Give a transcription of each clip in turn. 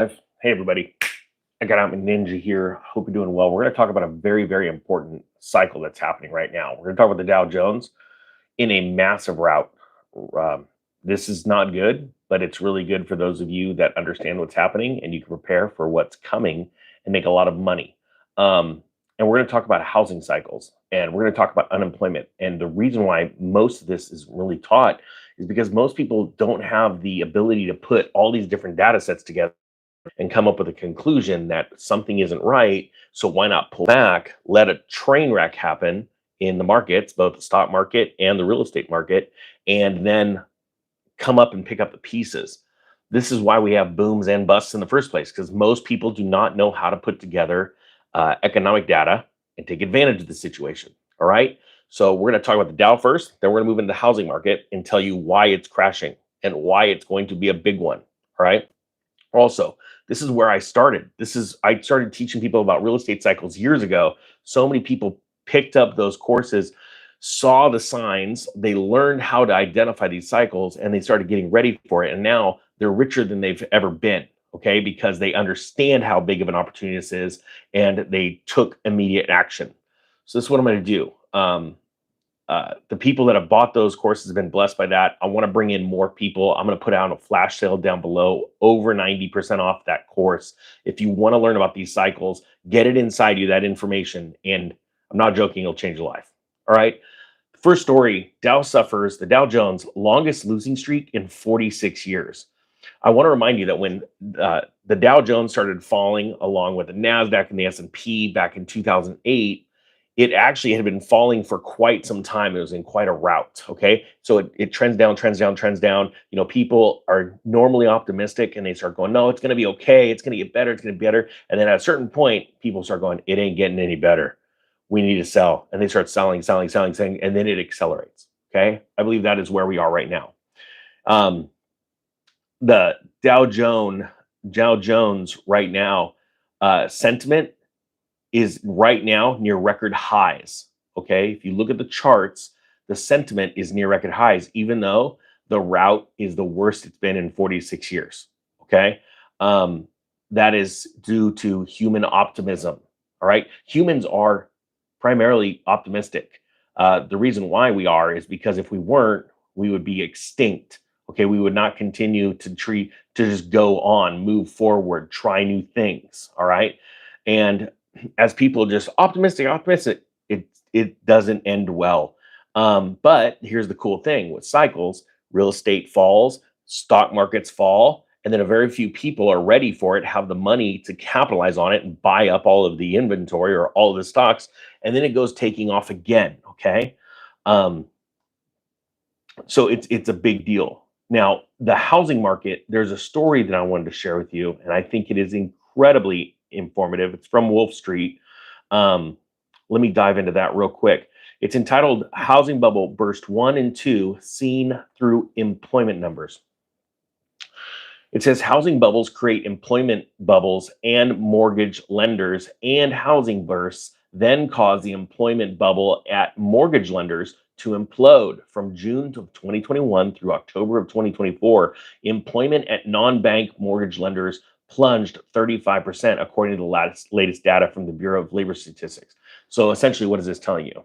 Hey everybody, I got out my ninja here. Hope you're doing well. We're going to talk about a very, very important cycle that's happening right now. We're going to talk about the Dow Jones in a massive rout. Um, this is not good, but it's really good for those of you that understand what's happening and you can prepare for what's coming and make a lot of money. Um, and we're going to talk about housing cycles and we're going to talk about unemployment. And the reason why most of this is really taught is because most people don't have the ability to put all these different data sets together and come up with a conclusion that something isn't right. So why not pull back, let a train wreck happen in the markets, both the stock market and the real estate market, and then come up and pick up the pieces. This is why we have booms and busts in the first place, because most people do not know how to put together economic data and take advantage of the situation. All right. So we're going to talk about the Dow first, then we're going to move into the housing market and tell you why it's crashing and why it's going to be a big one. All right. Also, this is where I started teaching people about real estate cycles years ago. So many people picked up those courses, saw the signs, they learned how to identify these cycles, and they started getting ready for it. And now they're richer than they've ever been, okay? Because they understand how big of an opportunity this is and they took immediate action. So this is what I'm going to do. The people that have bought those courses have been blessed by that. I want to bring in more people. I'm going to put out a flash sale down below, over 90% off that course. If you want to learn about these cycles, get it inside you, that information. And I'm not joking, it'll change your life. All right. First story, Dow suffers the Dow Jones longest losing streak in 46 years. I want to remind you that when the Dow Jones started falling along with the NASDAQ and the S&P back in 2008, it actually had been falling for quite some time. It was in quite a rout. Okay. So it trends down, trends down, trends down. You know, people are normally optimistic and they start going, no, it's going to be okay. It's going to get better. It's going to be better. And then at a certain point, people start going, it ain't getting any better. We need to sell. And they start selling, selling, selling, selling, and then it accelerates. Okay. I believe that is where we are right now. Um, the Dow Jones right now, sentiment is right now near record highs. Okay. If you look at the charts, the sentiment is near record highs, even though the rout is the worst it's been in 46 years. Okay. Um, that is due to human optimism. All right. Humans are primarily optimistic. The reason why we are is because if we weren't, we would be extinct. Okay. We would not continue to just go on, move forward, try new things. All right. And as people just optimistic, it doesn't end well. But here's the cool thing with cycles: real estate falls, stock markets fall, and then a very few people are ready for it, have the money to capitalize on it and buy up all of the inventory or all of the stocks, and then it goes taking off again. Okay, um, so it's a big deal. Now, the housing market, there's a story that I wanted to share with you, and I think it is incredibly informative. It's from Wolf Street. Um, Let me dive into that real quick. It's entitled Housing Bubble Burst 1 and 2 Seen Through Employment Numbers. It says housing bubbles create employment bubbles, and mortgage lenders and housing bursts then cause the employment bubble at mortgage lenders to implode. From June of 2021 through October of 2024, employment at non-bank mortgage lenders plunged 35%, according to the latest data from the Bureau of Labor Statistics. So essentially, what is this telling you?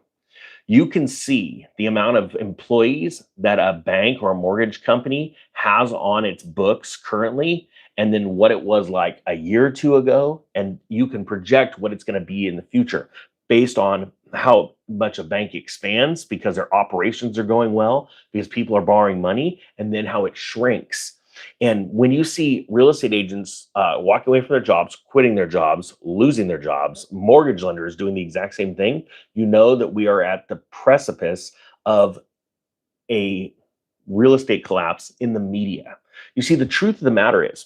You can see the amount of employees that a bank or a mortgage company has on its books currently, and then what it was like a year or two ago. And you can project what it's going to be in the future based on how much a bank expands because their operations are going well, because people are borrowing money, and then how it shrinks. And when you see real estate agents walking away from their jobs, quitting their jobs, losing their jobs, mortgage lenders doing the exact same thing, you know that we are at the precipice of a real estate collapse in the media. You see, the truth of the matter is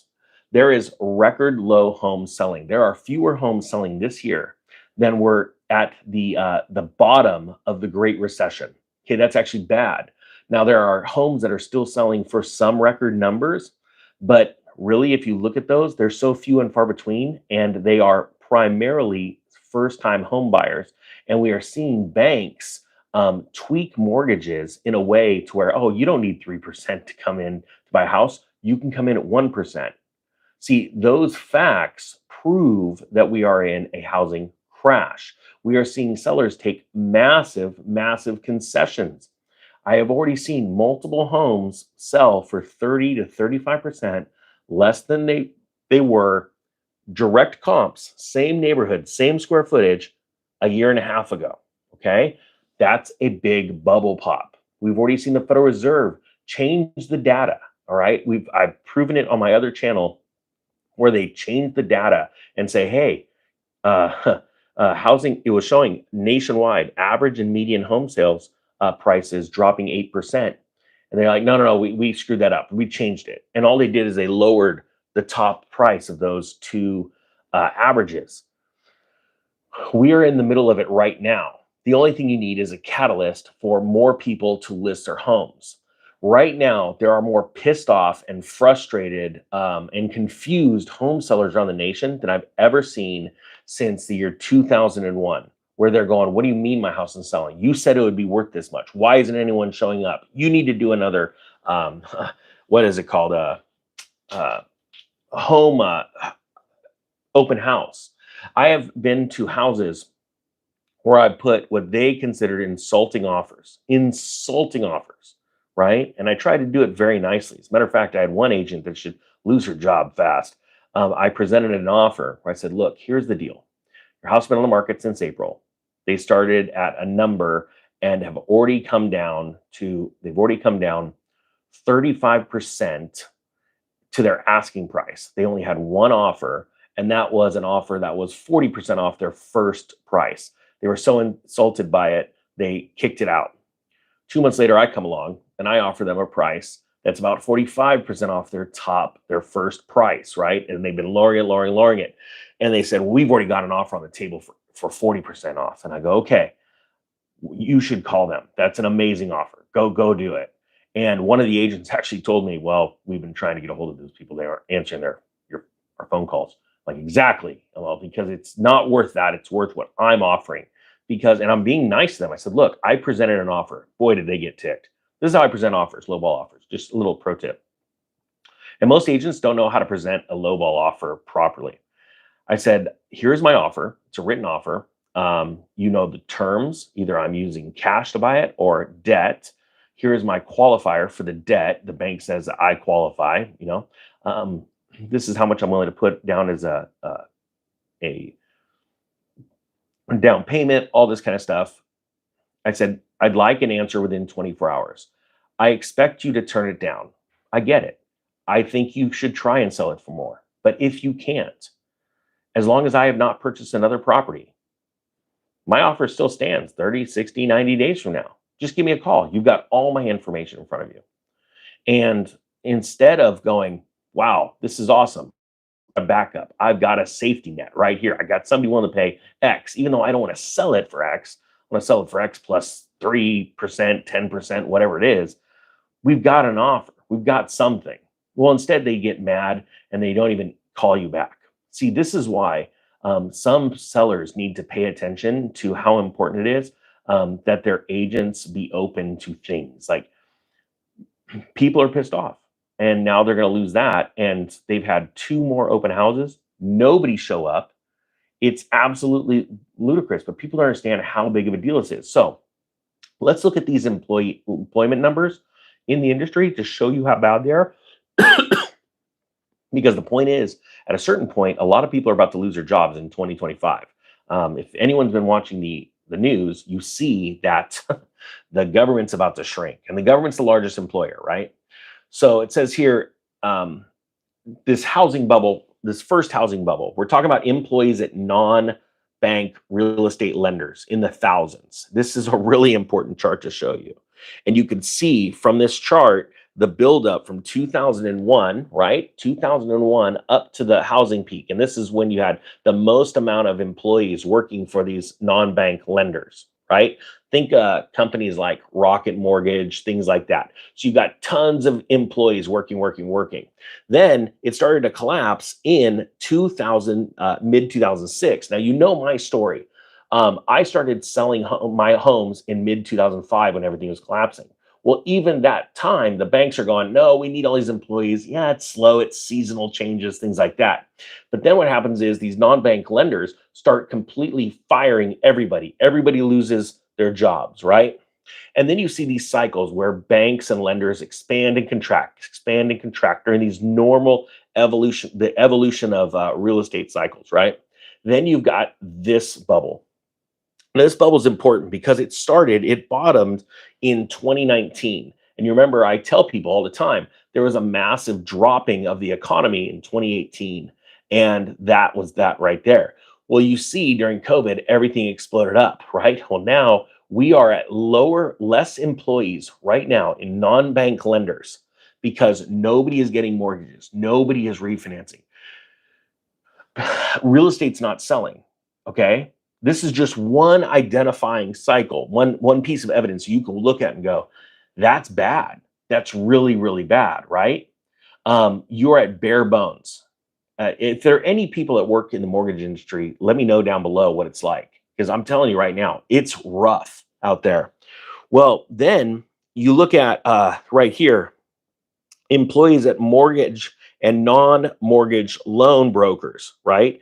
there is record low home selling. There are fewer homes selling this year than were at the bottom of the Great Recession. Okay, that's actually bad. Now there are homes that are still selling for some record numbers, but really, if you look at those, they're so few and far between, and they are primarily first-time home buyers. And we are seeing banks tweak mortgages in a way to where, oh, you don't need 3% to come in to buy a house. You can come in at 1%. See, those facts prove that we are in a housing crash. We are seeing sellers take massive, massive concessions. I have already seen multiple homes sell for 30 to 35% less than they were direct comps, same neighborhood, same square footage a year and a half ago. Okay. That's a big bubble pop. We've already seen the Federal Reserve change the data. All right. I've proven it on my other channel where they change the data and say, hey, housing, it was showing nationwide average and median home sales prices dropping 8%. And they're like, no, no, no, we screwed that up. We changed it. And all they did is they lowered the top price of those two averages. We are in the middle of it right now. The only thing you need is a catalyst for more people to list their homes. Right now, there are more pissed off and frustrated and confused home sellers around the nation than I've ever seen since the year 2001, where they're going, what do you mean my house is selling? You said it would be worth this much. Why isn't anyone showing up? You need to do another, what is it called? Home open house. I have been to houses where I put what they considered insulting offers, right? And I tried to do it very nicely. As a matter of fact, I had one agent that should lose her job fast. I presented an offer where I said, look, here's the deal. Your house has been on the market since April. They started at a number and have already come down 35% to their asking price. They only had one offer, and that was an offer that was 40% off their first price. They were so insulted by it, they kicked it out. 2 months later, I come along and I offer them a price that's about 45% off their first price, right? And they've been lowering it. And they said, well, we've already got an offer on the table for 40% off. And I go, okay, you should call them. That's an amazing offer. Go do it. And one of the agents actually told me, well, we've been trying to get a hold of those people. They aren't answering our phone calls. Like, exactly. Well, because it's not worth that. It's worth what I'm offering. And I'm being nice to them. I said, look, I presented an offer. Boy, did they get ticked. This is how I present offers, lowball offers. Just a little pro tip. And most agents don't know how to present a lowball offer properly. I said, here's my offer. It's a written offer. You know the terms. Either I'm using cash to buy it or debt. Here's my qualifier for the debt. The bank says that I qualify. This is how much I'm willing to put down as a down payment, all this kind of stuff. I said, I'd like an answer within 24 hours. I expect you to turn it down. I get it. I think you should try and sell it for more. But if you can't, as long as I have not purchased another property, my offer still stands 30, 60, 90 days from now. Just give me a call. You've got all my information in front of you. And instead of going, wow, this is awesome, a backup, I've got a safety net right here. I got somebody willing to pay X, even though I don't want to sell it for X. I want to sell it for X plus 3%, 10%, whatever it is. We've got an offer. We've got something. Well, instead they get mad and they don't even call you back. See, this is why some sellers need to pay attention to how important it is that their agents be open to things. Like, people are pissed off and now they're going to lose that. And they've had 2 more open houses. Nobody show up. It's absolutely ludicrous, but people don't understand how big of a deal this is. So let's look at these employment numbers in the industry to show you how bad they are. Because the point is, at a certain point, a lot of people are about to lose their jobs in 2025. If anyone's been watching the news, you see that the government's about to shrink, and the government's the largest employer, right? So it says here, this housing bubble, this first housing bubble, we're talking about employees at non-bank real estate lenders in the thousands. This is a really important chart to show you. And you can see from this chart, the buildup from 2001, right? 2001 up to the housing peak. And this is when you had the most amount of employees working for these non-bank lenders, right? Think companies like Rocket Mortgage, things like that. So you've got tons of employees working. Then it started to collapse in mid 2006. Now, you know my story. I started selling my homes in mid 2005 when everything was collapsing. Well, even that time, the banks are going, no, we need all these employees. Yeah, it's slow, it's seasonal changes, things like that. But then what happens is these non-bank lenders start completely firing everybody. Everybody loses their jobs, right? And then you see these cycles where banks and lenders expand and contract during these normal the evolution of real estate cycles, right? Then you've got this bubble. Now, this bubble is important because it bottomed in 2019. And you remember, I tell people all the time, there was a massive dropping of the economy in 2018. And that was that right there. Well, you see, during COVID, everything exploded up, right? Well, now we are at less employees right now in non bank lenders because nobody is getting mortgages, nobody is refinancing. Real estate's not selling. Okay. This is just one identifying cycle, one piece of evidence you can look at and go, that's bad. That's really, really bad, right? You're at bare bones. If there are any people that work in the mortgage industry, let me know down below what it's like. Because I'm telling you right now, it's rough out there. Well, then you look at right here, employees at mortgage and non-mortgage loan brokers, right?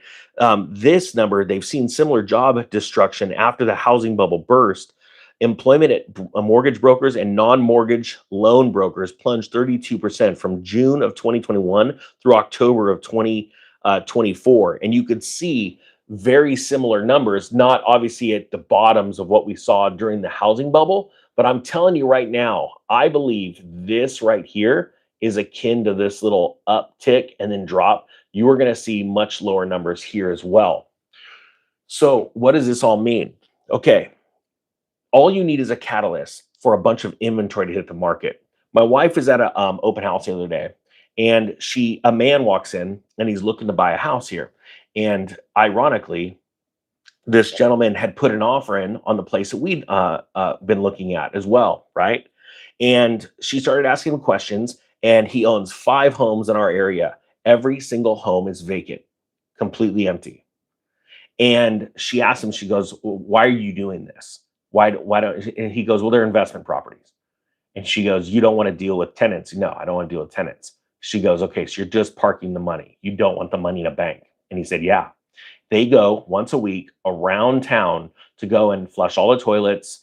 This number, they've seen similar job destruction after the housing bubble burst. Employment at mortgage brokers and non-mortgage loan brokers plunged 32% from June of 2021 through October of 2024. And you could see very similar numbers, not obviously at the bottoms of what we saw during the housing bubble, but I'm telling you right now, I believe this right here is akin to this little uptick and then drop. You are going to see much lower numbers here as well. So, what does this all mean? Okay, all you need is a catalyst for a bunch of inventory to hit the market. My wife was at a open house the other day, and a man walks in and he's looking to buy a house here. And ironically, this gentleman had put an offer in on the place that we'd been looking at as well, right? And she started asking him questions, and he owns 5 homes in our area. Every single home is vacant, completely empty. And she asked him, she goes, "Well, why are you doing this? Why don't," and he goes, "Well, they're investment properties." And she goes, "You don't want to deal with tenants?" "No, I don't want to deal with tenants." She goes, "Okay, so you're just parking the money. You don't want the money in a bank." And he said, "Yeah." They go once a week around town to go and flush all the toilets,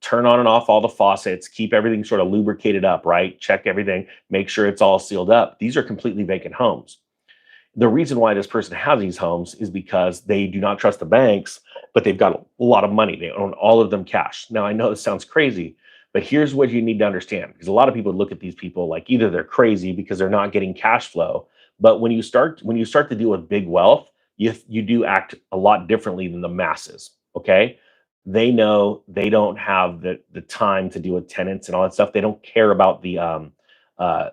turn on and off all the faucets, keep everything sort of lubricated up, right? Check everything, make sure it's all sealed up. These are completely vacant homes. The reason why this person has these homes is because they do not trust the banks, but they've got a lot of money. They own all of them cash. Now, I know this sounds crazy, but here's what you need to understand, because a lot of people look at these people like either they're crazy because they're not getting cash flow, but when you start to deal with big wealth, you do act a lot differently than the masses. Okay, they know they don't have the time to deal with tenants and all that stuff. They don't care about uh,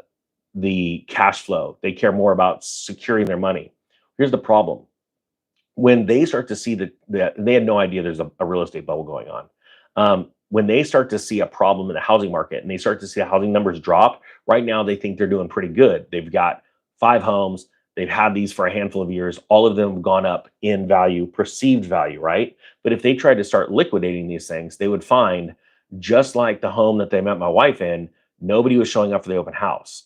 the cash flow. They care more about securing their money. Here's the problem: when they start to see that they had no idea there's a real estate bubble going on. When they start to see a problem in the housing market and they start to see the housing numbers drop, right now they think they're doing pretty good. They've got 5 homes. They've had these for a handful of years. All of them have gone up in value, perceived value, right? But if they tried to start liquidating these things, they would find, just like the home that they met my wife in, nobody was showing up for the open house.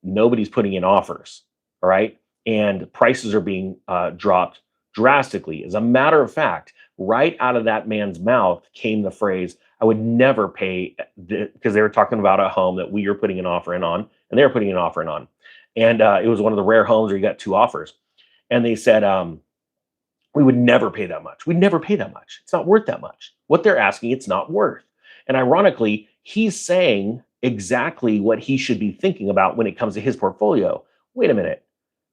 Nobody's putting in offers, all right? And prices are being dropped drastically. As a matter of fact, right out of that man's mouth came the phrase, "I would never pay," because they were talking about a home that we were putting an offer in on, and they were putting an offer in on. And it was one of the rare homes where you got 2 offers. And they said, "We would never pay that much. We'd never pay that much. It's not worth that much. What they're asking, it's not worth." And ironically, he's saying exactly what he should be thinking about when it comes to his portfolio. Wait a minute.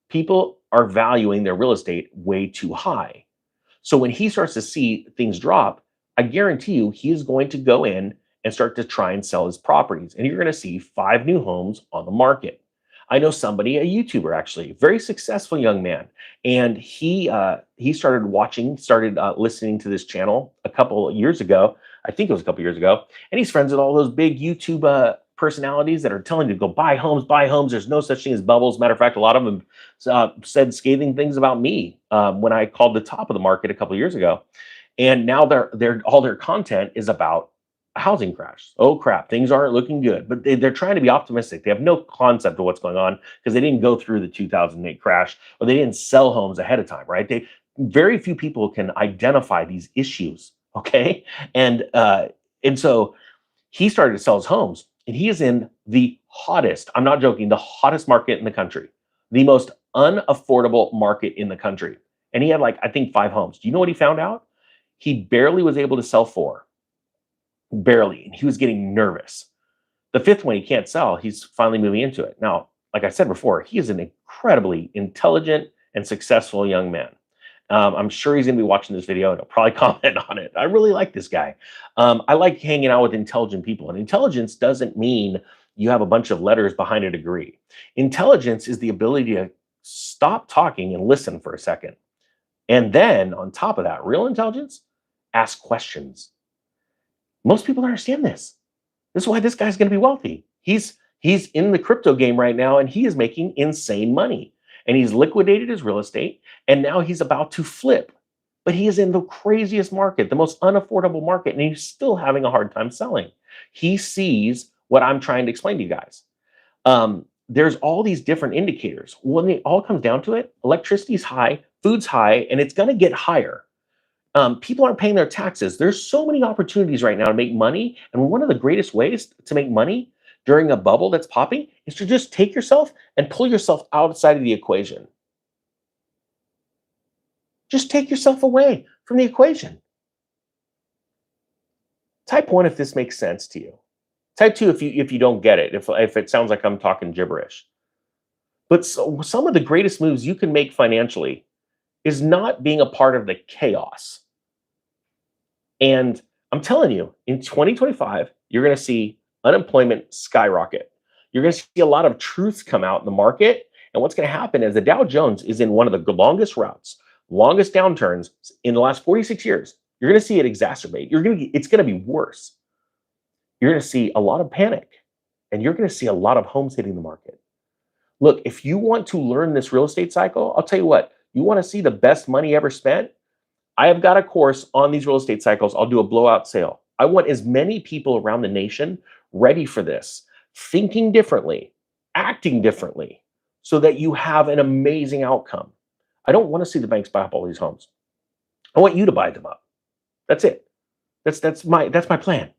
People are valuing their real estate way too high. So when he starts to see things drop, I guarantee you he is going to go in and start to try and sell his properties. And you're going to see 5 new homes on the market. I know somebody, a YouTuber actually, very successful young man, and he started listening to this channel a couple of years ago. I think it was a couple of years ago, and he's friends with all those big YouTube personalities that are telling you to go buy homes, buy homes. There's no such thing as bubbles. Matter of fact, a lot of them said scathing things about me when I called the top of the market a couple of years ago, and now they're all their content is about a housing crash. Oh crap, things aren't looking good. But they're trying to be optimistic. They have no concept of what's going on because they didn't go through the 2008 crash or they didn't sell homes ahead of time, right? They very few people can identify these issues. Okay, and so he started to sell his homes, and he is in the hottest. I'm not joking. The hottest market in the country, the most unaffordable market in the country, and he had like I think 5 homes. Do you know what he found out? He barely was able to sell 4 barely, and he was getting nervous. The 5th one he can't sell. He's finally moving into it. Now, like I said before, he is an incredibly intelligent and successful young man. I'm sure he's going to be watching this video and he'll probably comment on it. I really like this guy. I like hanging out with intelligent people, and intelligence doesn't mean you have a bunch of letters behind a degree. Intelligence is the ability to stop talking and listen for a second. And then on top of that, real intelligence, ask questions. Most people don't understand this. This is why this guy's going to be wealthy. He's in the crypto game right now, and he is making insane money. And he's liquidated his real estate, and now he's about to flip. But he is in the craziest market, the most unaffordable market, and he's still having a hard time selling. He sees what I'm trying to explain to you guys. There's all these different indicators. When it all comes down to it, electricity's high, food's high, and it's going to get higher. People aren't paying their taxes. There's so many opportunities right now to make money. And one of the greatest ways to make money during a bubble that's popping is to just take yourself and pull yourself outside of the equation. Just take yourself away from the equation. Type 1 if this makes sense to you. Type 2 if you don't get it, if it sounds like I'm talking gibberish. But some of the greatest moves you can make financially is not being a part of the chaos. And I'm telling you, in 2025, you're going to see unemployment skyrocket. You're going to see a lot of truths come out in the market. And what's going to happen is the Dow Jones is in one of the longest routes, longest downturns in the last 46 years. You're going to see it exacerbate. It's going to be worse. You're going to see a lot of panic, and you're going to see a lot of homes hitting the market. Look, if you want to learn this real estate cycle, I'll tell you what, you want to see the best money ever spent? I have got a course on these real estate cycles. I'll do a blowout sale. I want as many people around the nation ready for this, thinking differently, acting differently, so that you have an amazing outcome. I don't want to see the banks buy up all these homes. I want you to buy them up. That's it. That's my plan.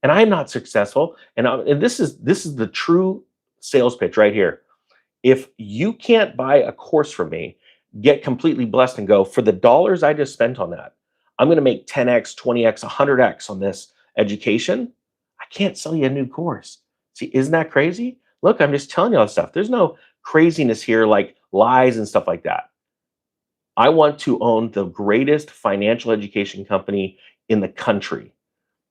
And I'm not successful. And this is the true sales pitch right here. If you can't buy a course from me, get completely blessed and go, for the dollars I just spent on that, I'm going to make 10x, 20x, 100x on this education. I can't sell you a new course. See, isn't that crazy? Look, I'm just telling you all this stuff. There's no craziness here like lies and stuff like that. I want to own the greatest financial education company in the country,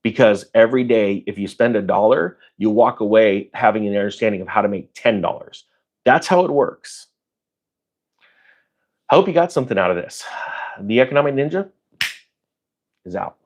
because every day, if you spend $1, you walk away having an understanding of how to make $10. That's how it works. I hope you got something out of this. The Economic Ninja is out.